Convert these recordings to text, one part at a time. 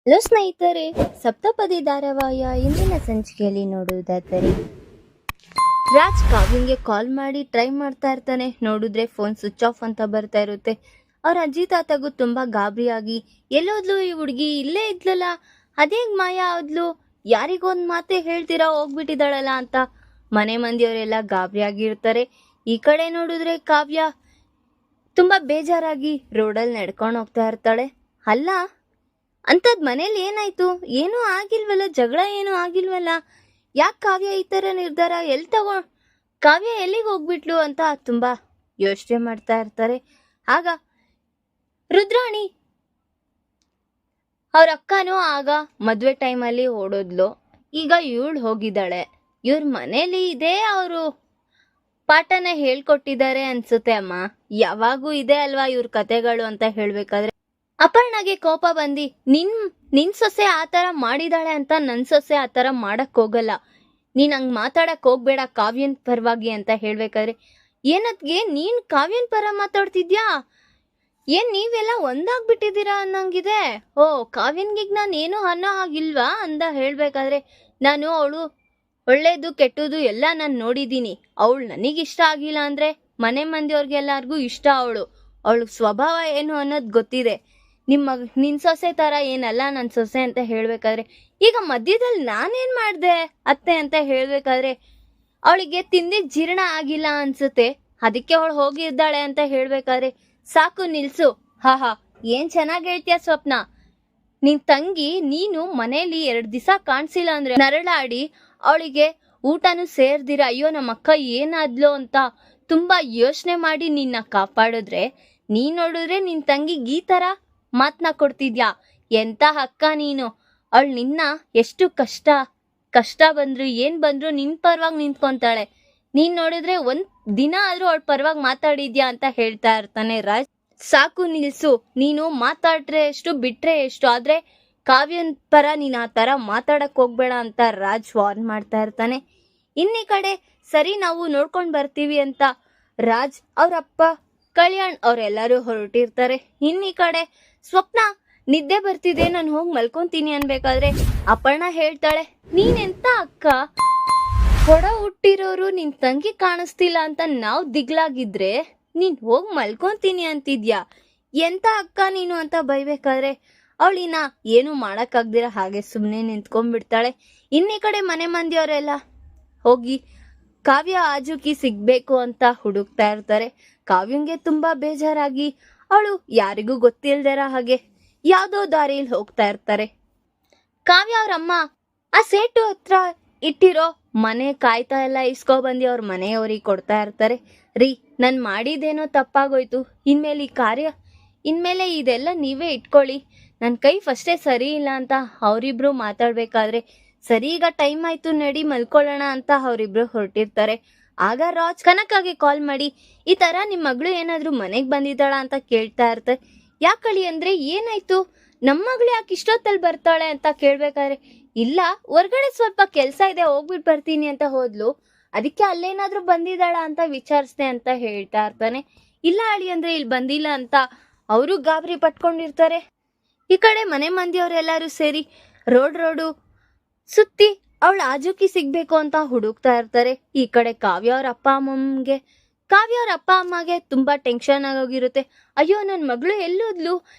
Hello ಸ್ನೇಹಿತರೆ, ಸಪ್ತಪದಿ ಧಾರಾವಾಹಿಯ ಇಂದಿನ ಸಂಚಿಕೆಯಲ್ಲಿ ನೋಡುವುದಾದರೆ ರಾಜ್ ಕಾವ್ಯಂಗೆ ಕಾಲ್ ಮಾಡಿ ಟ್ರೈ ಮಾಡ್ತಾ ಇರ್ತಾನೆ. ನೋಡಿದ್ರೆ ಫೋನ್ ಸ್ವಿಚ್ ಆಫ್ ಅಂತ ಬರ್ತಾ ಇರುತ್ತೆ. ಅವ್ರ ಅಜ್ಜಿ ತಾತಗೂ ತುಂಬಾ ಗಾಬರಿಯಾಗಿ, ಎಲ್ಲೋದ್ಲು ಈ ಹುಡುಗಿ, ಇಲ್ಲೇ ಇದ್ಲಲ್ಲ, ಅದೇಗ್ ಮಾಯ ಆದ್ಲು, ಯಾರಿಗೊಂದ್ ಮಾತೆ ಹೇಳ್ತೀರಾ ಹೋಗ್ಬಿಟ್ಟಿದ್ದಾಳಲ್ಲ ಅಂತ ಮನೆ ಮಂದಿಯವರೆಲ್ಲ ಗಾಬರಿಯಾಗಿರ್ತಾರೆ. ಈ ಕಡೆ ನೋಡಿದ್ರೆ ಕಾವ್ಯ ತುಂಬಾ ಬೇಜಾರಾಗಿ ರೋಡಲ್ಲಿ ನಡ್ಕೊಂಡು ಹೋಗ್ತಾ ಇರ್ತಾಳೆ. ಅಲ್ಲ, ಅಂಥದ್ದು ಮನೇಲಿ ಏನಾಯ್ತು, ಏನೂ ಆಗಿಲ್ವಲ್ಲ, ಜಗಳ ಏನೂ ಆಗಿಲ್ವಲ್ಲ, ಯಾಕೆ ಕಾವ್ಯ ಈ ಥರ ನಿರ್ಧಾರ ಕಾವ್ಯ ಎಲ್ಲಿಗೆ ಹೋಗ್ಬಿಟ್ಲು ಅಂತ ತುಂಬಾ ಯೋಚನೆ ಮಾಡ್ತಾ ಇರ್ತಾರೆ. ಆಗ ರುದ್ರಾಣಿ ಅವ್ರ ಅಕ್ಕನೂ ಆಗ ಮದುವೆ ಟೈಮಲ್ಲಿ ಓಡೋದ್ಲು. ಈಗ ಇವಳು ಹೋಗಿದ್ದಾಳೆ. ಇವ್ರ ಮನೇಲಿ ಇದೇ ಅವರು ಪಾಠನ ಹೇಳ್ಕೊಟ್ಟಿದ್ದಾರೆ ಅನ್ಸುತ್ತೆ ಅಮ್ಮ. ಯಾವಾಗೂ ಇದೆ ಅಲ್ವಾ ಇವ್ರ ಕತೆಗಳು ಅಂತ ಹೇಳ್ಬೇಕಾದ್ರೆ ಅಪರ್ಣಗೆ ಕೋಪ ಬಂದಿ, ನಿನ್ ಸೊಸೆ ಆ ಥರ ಮಾಡಿದಾಳೆ ಅಂತ ನನ್ನ ಸೊಸೆ ಆ ಥರ ಮಾಡಕ್ ಹೋಗಲ್ಲ, ನೀನ್ ಹಂಗ್ ಮಾತಾಡಕ್ ಹೋಗ್ಬೇಡ ಕಾವ್ಯನ್ ಪರವಾಗಿ ಅಂತ ಹೇಳ್ಬೇಕಾದ್ರೆ, ಏನದ್ಗೆ ನೀನ್ ಕಾವ್ಯನ್ ಪರ ಮಾತಾಡ್ತಿದ್ಯಾ, ಏನ್ ನೀವೆಲ್ಲ ಒಂದಾಗ್ಬಿಟ್ಟಿದ್ದೀರಾ ಅನ್ನಂಗಿದೆ, ಓ ಕಾವ್ಯನ್ಗಿಗ್ ನಾನು ಏನೂ ಅನ್ನೋ ಹಾಗಿಲ್ವಾ ಅಂತ ಹೇಳ್ಬೇಕಾದ್ರೆ, ನಾನು ಅವಳು ಒಳ್ಳೇದು ಕೆಟ್ಟದು ಎಲ್ಲ ನಾನು ನೋಡಿದ್ದೀನಿ, ಅವಳು ನನಗಿಷ್ಟ ಆಗಿಲ್ಲ ಅಂದ್ರೆ ಮನೆ ಮಂದಿಯವ್ರಿಗೆಲ್ಲರಿಗೂ ಇಷ್ಟ, ಅವಳು ಸ್ವಭಾವ ಏನು ಅನ್ನೋದು ಗೊತ್ತಿದೆ, ನಿನ್ ಸೊಸೆ ತರ ಏನಲ್ಲ ನನ್ನ ಸೊಸೆ ಅಂತ ಹೇಳ್ಬೇಕಾದ್ರೆ, ಈಗ ಮಧ್ಯದಲ್ಲಿ ನಾನೇನ್ ಮಾಡ್ದೆ ಅತ್ತೆ ಅಂತ ಹೇಳ್ಬೇಕಾದ್ರೆ, ಅವಳಿಗೆ ತಿಂದಿದ್ ಜೀರ್ಣ ಆಗಿಲ್ಲ ಅನ್ಸುತ್ತೆ, ಅದಕ್ಕೆ ಅವಳು ಹೋಗಿದ್ದಾಳೆ ಅಂತ ಹೇಳ್ಬೇಕಾದ್ರೆ, ಸಾಕು ನಿಲ್ಸು, ಹಾ ಏನ್ ಚೆನ್ನಾಗಿ ಹೇಳ್ತೀಯ ಸ್ವಪ್ನ, ನಿನ್ ತಂಗಿ ನೀನು ಮನೇಲಿ 2 ದಿವಸ ಕಾಣಿಸಿಲ್ಲ ಅಂದ್ರೆ ನರಳಾಡಿ ಅವಳಿಗೆ ಊಟನೂ ಸೇರ್ದಿರ, ಅಯ್ಯೋ ನಮ್ಮ ಅಕ್ಕ ಏನಾದ್ಲು ಅಂತ ತುಂಬಾ ಯೋಚನೆ ಮಾಡಿ ನಿನ್ನ ಕಾಪಾಡಿದ್ರೆ, ನೀನ್ ನೋಡಿದ್ರೆ ನಿನ್ ತಂಗಿಗೆ ಈ ತರ ಮಾತನ್ನ ಕೊಡ್ತಿದ್ಯಾ, ಎಂತ ಅಕ್ಕ ನೀನು, ಅವಳು ನಿನ್ನ ಎಷ್ಟು ಕಷ್ಟ ಬಂದ್ರು ಏನ್ ಬಂದ್ರು ನಿನ್ ಪರವಾಗಿ ನಿಂತ್ಕೊಂತಾಳೆ, ನೀನ್ ನೋಡಿದ್ರೆ ಒಂದ್ ದಿನ ಆದ್ರೂ ಅವಳ ಪರವಾಗಿ ಮಾತಾಡಿದ್ಯಾ ಅಂತ ಹೇಳ್ತಾ ಇರ್ತಾನೆ ರಾಜ್. ಸಾಕು ನಿಲ್ಸು, ನೀನು ಮಾತಾಡ್ರೆ ಎಷ್ಟು ಬಿಟ್ರೆ ಎಷ್ಟು, ಆದ್ರೆ ಕಾವ್ಯನ್ ಪರ ನೀನ್ ಆ ತರ ಮಾತಾಡಕ್ ಹೋಗ್ಬೇಡ ಅಂತ ರಾಜ್ ವಾರ್ನ್ ಮಾಡ್ತಾ ಇರ್ತಾನೆ. ಇನ್ನೀ ಕಡೆ ಸರಿ ನಾವು ನೋಡ್ಕೊಂಡ್ ಬರ್ತೀವಿ ಅಂತ ರಾಜ್ ಅವ್ರಪ್ಪ ಕಲ್ಯಾಣ್ ಅವ್ರೆಲ್ಲರೂ ಹೊರಟಿರ್ತಾರೆ. ಇನ್ನೀ ಕಡೆ ಸ್ವಪ್ನ ನಿದ್ದೆ ಬರ್ತಿದೆ, ನಾನು ಹೋಗಿ ಮಲ್ಕೊಂತೀನಿ ಅನ್ಬೇಕಾದ್ರೆ ಅಪರ್ಣ ಹೇಳ್ತಾಳೆ, ನೀನೆಂತ ಅಕ್ಕ, ಹೊಡ ಹುಟ್ಟಿರೋರು ನಿನ್ ತಂಗಿ ಕಾಣಿಸ್ತಿಲ್ಲ ಅಂತ ನಾವ್ ದಿಗ್ಲಾಗಿದ್ರೆ ನೀನ್ ಹೋಗಿ ಮಲ್ಕೊಂತೀನಿ ಅಂತಿದ್ಯಾ, ಎಂತ ಅಕ್ಕ ನೀನು ಅಂತ ಬೈಬೇಕಾದ್ರೆ ಅವಳಿನ ಏನು ಮಾಡಕ್ಕಾಗ್ದಿರ ಹಾಗೆ ಸುಮ್ಮನೆ ನಿಂತ್ಕೊಂಡ್ಬಿಡ್ತಾಳೆ. ಇನ್ನೀ ಕಡೆ ಮನೆ ಮಂದಿಯವರೆಲ್ಲ ಹೋಗಿ ಕಾವ್ಯ ಆಜುಕಿ ಸಿಗ್ಬೇಕು ಅಂತ ಹುಡುಕ್ತಾ ಇರ್ತಾರೆ. ಕಾವ್ಯಂಗೆ ತುಂಬಾ ಬೇಜಾರಾಗಿ ಅವಳು ಯಾರಿಗೂ ಗೊತ್ತಿಲ್ದಿರ ಹಾಗೆ ಯಾವ್ದೋ ದಾರಿಯಲ್ಲಿ ಹೋಗ್ತಾ ಇರ್ತಾರೆ. ಕಾವ್ಯ ಅವ್ರಮ್ಮ ಆ ಸೇಟು ಹತ್ರ ಇಟ್ಟಿರೋ ಮನೆ ಕಾಯ್ತಾ ಎಲ್ಲ ಇಸ್ಕೊಬಂದಿ ಅವ್ರ ಮನೆಯವ್ರಿಗೆ ಕೊಡ್ತಾ ಇರ್ತಾರೆ. ರೀ, ನನ್ ಮಾಡಿದೇನೋ ತಪ್ಪಾಗೋಯ್ತು, ಇನ್ಮೇಲೆ ಇದೆಲ್ಲ ನೀವೇ ಇಟ್ಕೊಳ್ಳಿ, ನನ್ನ ಕೈ ಫಸ್ಟೇ ಸರಿ ಇಲ್ಲ ಅಂತ ಅವರಿಬ್ರು ಮಾತಾಡ್ಬೇಕಾದ್ರೆ, ಸರಿ ಈಗ ಟೈಮ್ ಆಯ್ತು ನಡಿ ಮಲ್ಕೊಳ್ಳೋಣ ಅಂತ ಅವರಿಬ್ರು ಹೊರಟಿರ್ತಾರೆ. ಆಗ ರಾಜ್ ಕನಕಾಗೆ ಕಾಲ್ ಮಾಡಿ, ಈ ತರ ನಿಮ್ ಮಗಳು ಏನಾದ್ರೂ ಮನೆಗ್ ಬಂದಿದ್ದಾಳ ಅಂತ ಕೇಳ್ತಾ ಇರ್ತಾರೆ. ಯಾಕಳಿ ಅಂದ್ರೆ ಏನಾಯ್ತು, ನಮ್ಮ ಮಗಳು ಯಾಕೆ ಇಷ್ಟೊತ್ತಲ್ಲಿ ಬರ್ತಾಳೆ ಅಂತ ಕೇಳ್ಬೇಕಾದ್ರೆ, ಇಲ್ಲ ಹೊರ್ಗಡೆ ಸ್ವಲ್ಪ ಕೆಲ್ಸ ಇದೆ ಹೋಗ್ಬಿಟ್ಟು ಬರ್ತೀನಿ ಅಂತ ಹೋದ್ಲು, ಅದಕ್ಕೆ ಅಲ್ಲೇನಾದ್ರೂ ಬಂದಿದ್ದಾಳ ಅಂತ ವಿಚಾರಿಸ್ದೆ ಅಂತ ಹೇಳ್ತಾ ಇರ್ತಾನೆ. ಇಲ್ಲ ಅಳಿ ಅಂದ್ರೆ ಇಲ್ಲಿ ಬಂದಿಲ್ಲ ಅಂತ ಅವರು ಗಾಬರಿ ಪಟ್ಕೊಂಡಿರ್ತಾರೆ. ಈ ಕಡೆ ಮನೆ ಮಂದಿಯವರೆಲ್ಲರೂ ಸೇರಿ ರೋಡು ಸುತ್ತಿ ಅವಳ ಆಜುಕಿ ಸಿಗ್ಬೇಕು ಅಂತ ಹುಡುಕ್ತಾ ಇರ್ತಾರೆ. ಈ ಕಡೆ ಕಾವ್ಯ ಅವ್ರ ಅಪ್ಪ ಅಮ್ಮಗೆ ತುಂಬಾ ಟೆನ್ಷನ್ ಆಗೋಗಿರುತ್ತೆ. ಅಯ್ಯೋ ನನ್ನ ಮಗಳು ಎಲ್ಲೋದ್ಲು,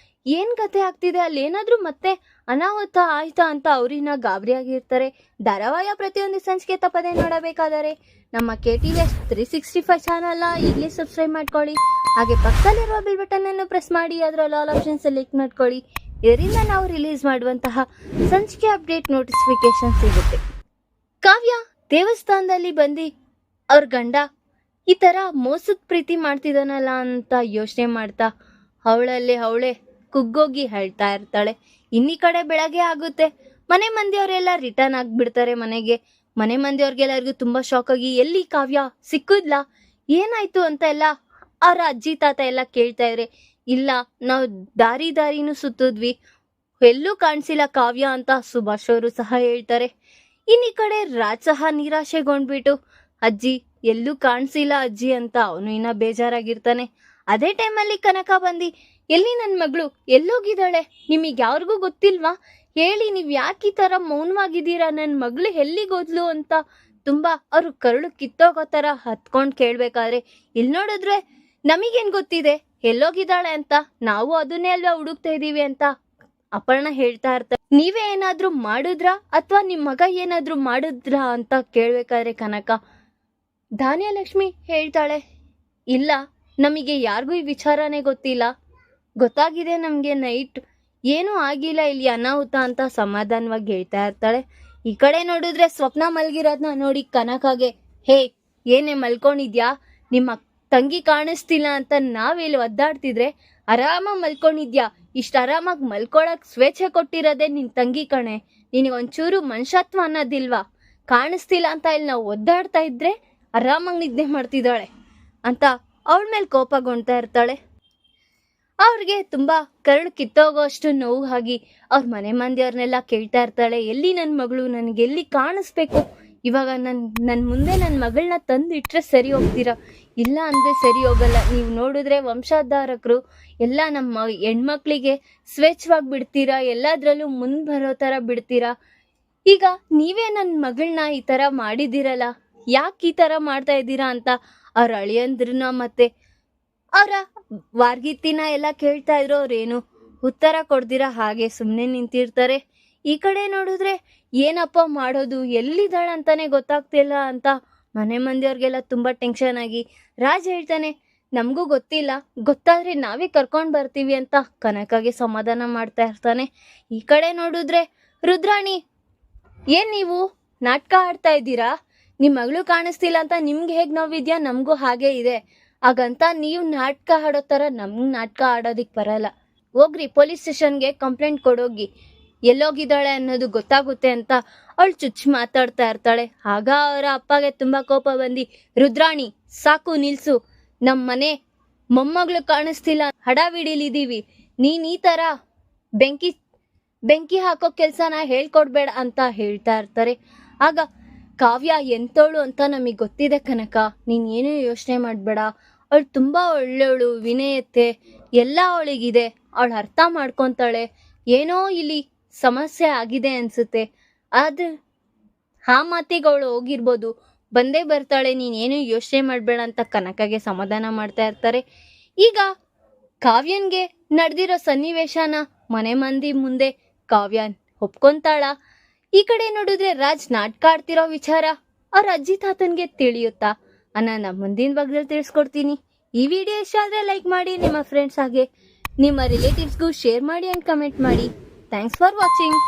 ಏನ್ ಕತೆ ಆಗ್ತಿದೆ, ಅಲ್ಲಿ ಏನಾದ್ರೂ ಮತ್ತೆ ಅನಾಹುತ ಆಯ್ತಾ ಅಂತ ಅವ್ರಿನ ಗಾಬರಿಯಾಗಿರ್ತಾರೆ. ಧಾರಾವಾಹಿಯ ಪ್ರತಿಯೊಂದು ಸಂಚಿಕೆ ತಪ್ಪದೆ ನೋಡಬೇಕಾದರೆ ನಮ್ಮ KTVS 365 ಚಾನಲ್ ಈಗಲೇ ಸಬ್ಸ್ಕ್ರೈಬ್ ಮಾಡ್ಕೊಳ್ಳಿ. ಹಾಗೆ ಪಕ್ಕದಲ್ಲಿರುವ ಬೆಲ್ ಬಟನ್ ಅನ್ನು ಪ್ರೆಸ್ ಮಾಡಿ ಅದರಲ್ಲಿ ಆಲ್ ಆಪ್ಷನ್ ಸೆಲೆಕ್ಟ್ ಮಾಡ್ಕೊಳ್ಳಿ. ಇದರಿಂದ ನಾವು ರಿಲೀಸ್ ಮಾಡುವಂತಹ ಸಂಚಿಕೆ ಅಪ್ಡೇಟ್ ನೋಟಿಫಿಕೇಶನ್ ಸಿಗುತ್ತೆ. ಕಾವ್ಯ ದೇವಸ್ಥಾನದಲ್ಲಿ ಬಂದು ಅವ್ರ ಗಂಡ ಈ ತರ ಮೋಸದ ಪ್ರೀತಿ ಮಾಡ್ತಿದ್ದಾನಲ್ಲ ಅಂತ ಯೋಚನೆ ಮಾಡ್ತಾ ಅವಳೇ ಕುಗ್ಗೋಗಿ ಹೇಳ್ತಾ ಇರ್ತಾಳೆ. ಇನ್ನೀ ಕಡೆ ಬೆಳಗ್ಗೆ ಆಗುತ್ತೆ. ಮನೆ ಮಂದಿಯವರೆಲ್ಲ ರಿಟರ್ನ್ ಆಗ್ಬಿಡ್ತಾರೆ ಮನೆಗೆ. ಮನೆ ಮಂದಿಯವ್ರಿಗೆಲ್ಲರಿಗೂ ತುಂಬಾ ಶಾಕ್ ಆಗಿ, ಎಲ್ಲಿ ಕಾವ್ಯ ಸಿಕ್ಕುದ್ಲಾ, ಏನಾಯ್ತು ಅಂತ ಎಲ್ಲ ಅವ್ರ ಅಜ್ಜಿ ತಾತ ಎಲ್ಲ ಕೇಳ್ತಾ ಇದ್ರೆ, ಇಲ್ಲ ನಾವು ದಾರಿನೂ ಸುತ್ತಿದ್ವಿ, ಎಲ್ಲೂ ಕಾಣಿಸಿಲ್ಲ ಕಾವ್ಯ ಅಂತ ಸುಭಾಷ್ ಅವರು ಸಹ ಹೇಳ್ತಾರೆ. ಇನ್ನೀ ಕಡೆ ರಾಜ್ ಸಹ ನಿರಾಶೆಗೊಂಡ್ಬಿಟ್ಟು, ಅಜ್ಜಿ ಎಲ್ಲೂ ಕಾಣಿಸಿಲ್ಲ ಅಜ್ಜಿ ಅಂತ ಅವನು ಇನ್ನ ಬೇಜಾರಾಗಿರ್ತಾನೆ. ಅದೇ ಟೈಮಲ್ಲಿ ಕನಕ ಬಂದು, ಎಲ್ಲಿ ನನ್ನ ಮಗಳು ಎಲ್ಲೋಗಿದ್ದಾಳೆ, ನಿಮಗೆ ಯಾರಿಗೂ ಗೊತ್ತಿಲ್ವಾ, ಹೇಳಿ ನೀವ್ ಯಾಕೆ ಈ ತರ ಮೌನವಾಗಿದ್ದೀರಾ, ನನ್ ಮಗಳು ಎಲ್ಲಿಗೋದ್ಲು ಅಂತ ತುಂಬಾ ಅವ್ರು ಕರುಳು ಕಿತ್ತೋಗೋ ತರ ಹತ್ಕೊಂಡ್ ಕೇಳ್ಬೇಕಾದ್ರೆ, ಇಲ್ ನೋಡಿದ್ರೆ ನಮಗೇನ್ ಗೊತ್ತಿದೆ ಎಲ್ಲೋಗಿದ್ದಾಳೆ ಅಂತ, ನಾವು ಅದನ್ನೇ ಅಲ್ವಾ ಹುಡುಕ್ತಾ ಇದೀವಿ ಅಂತ ಅಪರ್ಣ ಹೇಳ್ತಾ ಇರ್ತಾರೆ. ನೀವೇ ಏನಾದ್ರೂ ಮಾಡಿದ್ರಾ ಅಥವಾ ನಿಮ್ ಮಗ ಏನಾದ್ರೂ ಮಾಡಿದ್ರಾ ಅಂತ ಕೇಳ್ಬೇಕಾದ್ರೆ ಕನಕ ಧಾನ್ಯಲಕ್ಷ್ಮಿ ಹೇಳ್ತಾಳೆ, ಇಲ್ಲ ನಮಗೆ ಯಾರಿಗೂ ಈ ವಿಚಾರನೇ ಗೊತ್ತಿಲ್ಲ, ಗೊತ್ತಾಗಿದೆ ನಮ್ಗೆ ನೈಟ್ ಏನೂ ಆಗಿಲ್ಲ ಇಲ್ಲಿ ಅನಾಹುತ ಅಂತ ಸಮಾಧಾನವಾಗಿ ಹೇಳ್ತಾ ಇರ್ತಾಳೆ. ಈ ಕಡೆ ನೋಡಿದ್ರೆ ಸ್ವಪ್ನ ಮಲ್ಗಿರೋದನ್ನ ನೋಡಿ ಕನಕಾಗೆ, ಹೇ ಏನೇ ಮಲ್ಕೊಂಡಿದ್ಯಾ, ನಿಮ್ಮ ತಂಗಿ ಕಾಣಿಸ್ತಿಲ್ಲ ಅಂತ ನಾವಿಲ್ಲಿ ಒದ್ದಾಡ್ತಿದ್ರೆ ಆರಾಮಾಗಿ ಮಲ್ಕೊಂಡಿದ್ಯಾ, ಇಷ್ಟ ಆರಾಮಾಗಿ ಮಲ್ಕೊಳಕ್ ಸ್ವೇಚ್ಛೆ ಕೊಟ್ಟಿರೋದೇ ನಿನ್ ತಂಗಿ ಕಣೆ, ನಿನಗೆ ಒಂಚೂರು ಮನುಷ್ಯತ್ವ ಅನ್ನೋದಿಲ್ವಾ, ಕಾಣಿಸ್ತಿಲ್ಲ ಅಂತ ಇಲ್ಲಿ ನಾವು ಒದ್ದಾಡ್ತಾ ಇದ್ರೆ ಆರಾಮಾಗಿ ನಿದ್ದೆ ಮಾಡ್ತಿದ್ದಾಳೆ ಅಂತ ಅವಳ ಮೇಲೆ ಕೋಪಗೊಂಡ್ತಾ ಇರ್ತಾಳೆ. ಅವ್ರಿಗೆ ತುಂಬಾ ಕರುಳು ಕಿತ್ತೋಗೋ ಅಷ್ಟು ನೋವು ಆಗಿ ಅವ್ರ ಮನೆ ಮಂದಿಯವ್ರನ್ನೆಲ್ಲ ಕೇಳ್ತಾ ಇರ್ತಾಳೆ, ಎಲ್ಲಿ ನನ್ನ ಮಗಳು, ನನಗೆ ಎಲ್ಲಿ ಕಾಣಿಸ್ಬೇಕು, ಇವಾಗ ನನ್ ಮುಂದೆ ನನ್ನ ಮಗಳನ್ನ ತಂದು ಇಟ್ರೆ ಸರಿ ಹೋಗ್ತೀರಾ, ಇಲ್ಲ ಅಂದ್ರೆ ಸರಿ ಹೋಗಲ್ಲ, ನೀವು ನೋಡಿದ್ರೆ ವಂಶಾಧಾರಕರು ಎಲ್ಲ ನಮ್ಮ ಹೆಣ್ಮಕ್ಳಿಗೆ ಸ್ವೇಚ್ಛವಾಗಿ ಬಿಡ್ತೀರಾ, ಎಲ್ಲದ್ರಲ್ಲೂ ಮುಂದ್ ಬರೋ ತರ ಬಿಡ್ತೀರಾ, ಈಗ ನೀವೇ ನನ್ನ ಮಗಳನ್ನ ಈ ತರ ಮಾಡಿದಿರಲ್ಲ, ಯಾಕೆ ಈ ತರ ಮಾಡ್ತಾ ಇದ್ದೀರಾ ಅಂತ ಅವ್ರ ಅಳಿಯಂದ್ರನ್ನ ಮತ್ತೆ ಅವರ ವಾರ್ಗಿತ್ತಿನ ಎಲ್ಲ ಕೇಳ್ತಾ ಇದ್ರು. ಅವ್ರೇನು ಉತ್ತರ ಕೊಡ್ದಿರಾ ಹಾಗೆ ಸುಮ್ಮನೆ ನಿಂತಿರ್ತಾರೆ. ಈ ಕಡೆ ನೋಡಿದ್ರೆ ಏನಪ್ಪ ಮಾಡೋದು, ಎಲ್ಲಿದ್ದಾಳ ಅಂತಾನೆ ಗೊತ್ತಾಗ್ತಿಲ್ಲ ಅಂತ ಮನೆ ಮಂದಿಯವ್ರಿಗೆಲ್ಲ ತುಂಬಾ ಟೆನ್ಷನ್ ಆಗಿ ರಾಜ್ ಹೇಳ್ತಾನೆ, ನಮಗೂ ಗೊತ್ತಿಲ್ಲ, ಗೊತ್ತಾದ್ರೆ ನಾವೇ ಕರ್ಕೊಂಡ್ ಬರ್ತೀವಿ ಅಂತ ಕನಕಾಗೆ ಸಮಾಧಾನ ಮಾಡ್ತಾ ಇರ್ತಾನೆ. ಈ ಕಡೆ ನೋಡಿದ್ರೆ ರುದ್ರಾಣಿ, ಏನ್ ನೀವು ನಾಟಕ ಆಡ್ತಾ ಇದ್ದೀರಾ, ನಿಮ್ ಮಗಳು ಕಾಣಿಸ್ತಿಲ್ಲ ಅಂತ ನಿಮ್ಗೆ ಹೇಗ್ ನೋವಿದ್ಯಾ, ನಮಗೂ ಹಾಗೆ ಇದೆ, ಹಾಗಂತ ನೀವು ನಾಟಕ ಆಡೋ ತರ ನಮ್ಗೆ ನಾಟಕ ಆಡೋದಿಕ್ ಬರಲ್ಲ, ಹೋಗ್ರಿ ಪೊಲೀಸ್ ಸ್ಟೇಷನ್ಗೆ ಕಂಪ್ಲೇಂಟ್ ಕೊಡೋಗಿ, ಎಲ್ಲೋಗಿದ್ದಾಳೆ ಅನ್ನೋದು ಗೊತ್ತಾಗುತ್ತೆ ಅಂತ ಅವಳು ಚುಚ್ಚು ಮಾತಾಡ್ತಾ ಇರ್ತಾಳೆ. ಆಗ ಅವರ ಅಪ್ಪಗೆ ತುಂಬಾ ಕೋಪ ಬಂದು, ರುದ್ರಾಣಿ ಸಾಕು ನಿಲ್ಸು, ನಮ್ಮ ಮನೆ ಮೊಮ್ಮಗಳು ಕಾಣಿಸ್ತಿಲ್ಲ ಹಡಾವಿಡಿಲಿದೀವಿ, ನೀನ್ ಈ ತರ ಬೆಂಕಿ ಹಾಕೋ ಕೆಲ್ಸನ ಹೇಳ್ಕೊಡ್ಬೇಡ ಅಂತ ಹೇಳ್ತಾ ಇರ್ತಾರೆ. ಆಗ ಕಾವ್ಯ ಎಂತೋಳು ಅಂತ ನಮಗೆ ಗೊತ್ತಿದೆ ಕನಕ, ನೀನ್ ಏನೂ ಯೋಚನೆ ಮಾಡ್ಬೇಡ, ಅವಳು ತುಂಬಾ ಒಳ್ಳೆಯವಳು, ವಿನಯತೆ ಎಲ್ಲ ಅವಳಿಗಿದೆ, ಅವಳು ಅರ್ಥ ಮಾಡ್ಕೊಂತಾಳೆ, ಏನೋ ಇಲ್ಲಿ ಸಮಸ್ಯೆ ಆಗಿದೆ ಅನ್ಸುತ್ತೆ, ಆದ್ರೆ ಆ ಮಾತಿಗೆ ಅವಳು ಹೋಗಿರ್ಬೋದು, ಬಂದೇ ಬರ್ತಾಳೆ, ನೀನೇನು ಯೋಚನೆ ಮಾಡ್ಬೇಡ ಅಂತ ಕನಕಗೆ ಸಮಾಧಾನ ಮಾಡ್ತಾ ಇರ್ತಾರೆ. ಈಗ ಕಾವ್ಯನ್ಗೆ ನಡೆದಿರೋ ಸನ್ನಿವೇಶನ ಮನೆ ಮಂದಿ ಮುಂದೆ ಕಾವ್ಯನ್ ಒಪ್ಕೊಂತಾಳ. ಈ ಕಡೆ ನೋಡಿದ್ರೆ ರಾಜ್ ನಾಟಕ ಆಡ್ತಿರೋ ವಿಚಾರ ಅವ್ರ ಅಜ್ಜಿ ತಾತನ್ಗೆ ತಿಳಿಯುತ್ತಾ ಅನ್ನೋಣ ಮುಂದಿನ ಭಾಗದಲ್ಲಿ ತಿಳಿಸ್ಕೊಡ್ತೀನಿ. ಈ ವಿಡಿಯೋ ಇಷ್ಟ ಆದ್ರೆ ಲೈಕ್ ಮಾಡಿ, ನಿಮ್ಮ ಫ್ರೆಂಡ್ಸ್ ಹಾಗೆ ನಿಮ್ಮ ರಿಲೇಟಿವ್ಸ್ಗೂ ಶೇರ್ ಮಾಡಿ ಅಂಡ್ ಕಮೆಂಟ್ ಮಾಡಿ. Thanks for watching.